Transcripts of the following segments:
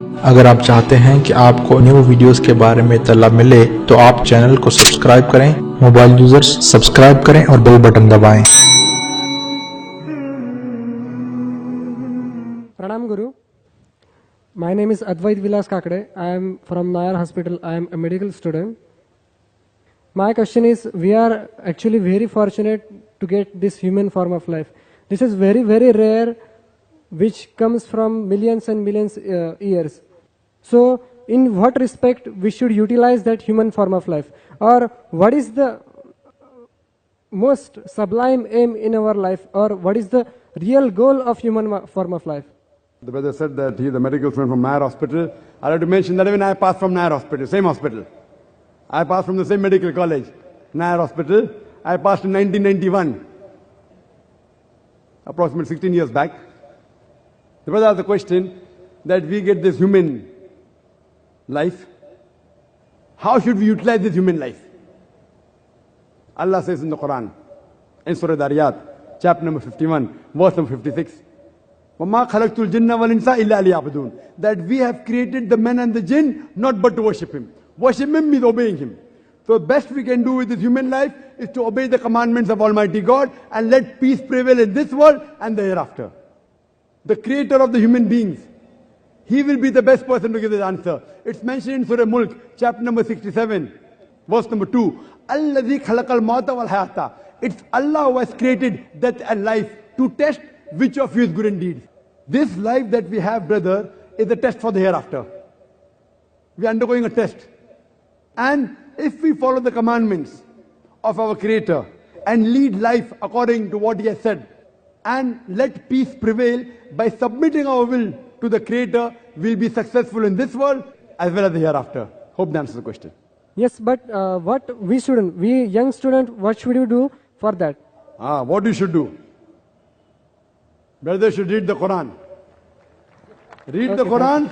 अगर आप चाहते हैं कि आपको न्यू वीडियोस के बारे में इत्तला मिले तो आप चैनल को सब्सक्राइब करें, मोबाइल यूजर्स सब्सक्राइब करें और बेल बटन दबाएं। Pranam Guru. My name is Advait Vilas Kakade. I am from Nair Hospital. I am a medical student. My question is, we are actually very fortunate to get this human form of life. This is very, very rare, which comes from millions and millions years. So, in what respect we should utilize that human form of life? Or what is the most sublime aim in our life? Or what is the real goal of human form of life? The brother said that he is a medical student from Nair Hospital. I have to mention that even I passed from Nair Hospital, same hospital. I passed from the same medical college, Nair Hospital. I passed in 1991, approximately 16 years back. The brother asked the question that we get this human life. How should we utilize this human life? Allah says in the Quran, in Surah Dariyat, chapter number 51, verse number 56, وَمَا خَلَقْتُ الْجِنَّ وَالْإِنسَ إِلَّا لِيَعْبُدُونَ, that we have created the men and the jinn not but to worship Him. Worship Him means obeying Him. So the best we can do with this human life is to obey the commandments of Almighty God and let peace prevail in this world and the hereafter. The creator of the human beings, He will be the best person to give this answer. It's mentioned in Surah Mulk, chapter number 67, verse number 2. الَّذِي خَلَقَ الْمَوْتَ وَالْحَيَاةَ. It's Allah who has created death and life to test which of you is good indeed. This life that we have, brother, is a test for the hereafter. We are undergoing a test. And if we follow the commandments of our Creator and lead life according to what He has said, and let peace prevail by submitting our will to the Creator, we'll be successful in this world as well as the hereafter. Hope that answers the question. Yes, but what we young student, what should you do for that? What you should do? Brother should read the Quran. Read the Quran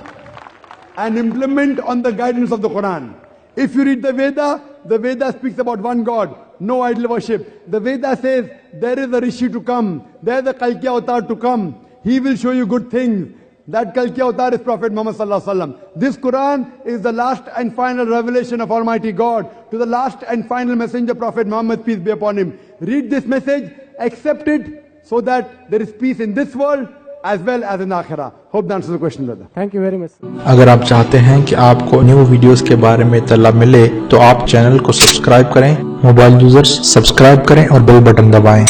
and implement on the guidance of the Quran. If you read the Veda speaks about one God, no idol worship. The Veda says there is a Rishi to come, there is a Kalki Avatar to come. He will show you good things. That Kalki Avatar is Prophet Muhammad Sallallahu Alaihi Wasallam. This Quran is the last and final revelation of Almighty God to the last and final messenger, Prophet Muhammad, peace be upon him. Read this message, accept it, so that there is peace in this world as well as in Akhirah. Hope that answers the question, brother. Thank you very much. अगर आप चाहते हैं कि आपको new videos के बारे में इत्तला मिले तो आप चैनल को सब्सक्राइब करें, मोबाइल यूजर्स सब्सक्राइब करें और बेल बटन दबाएं।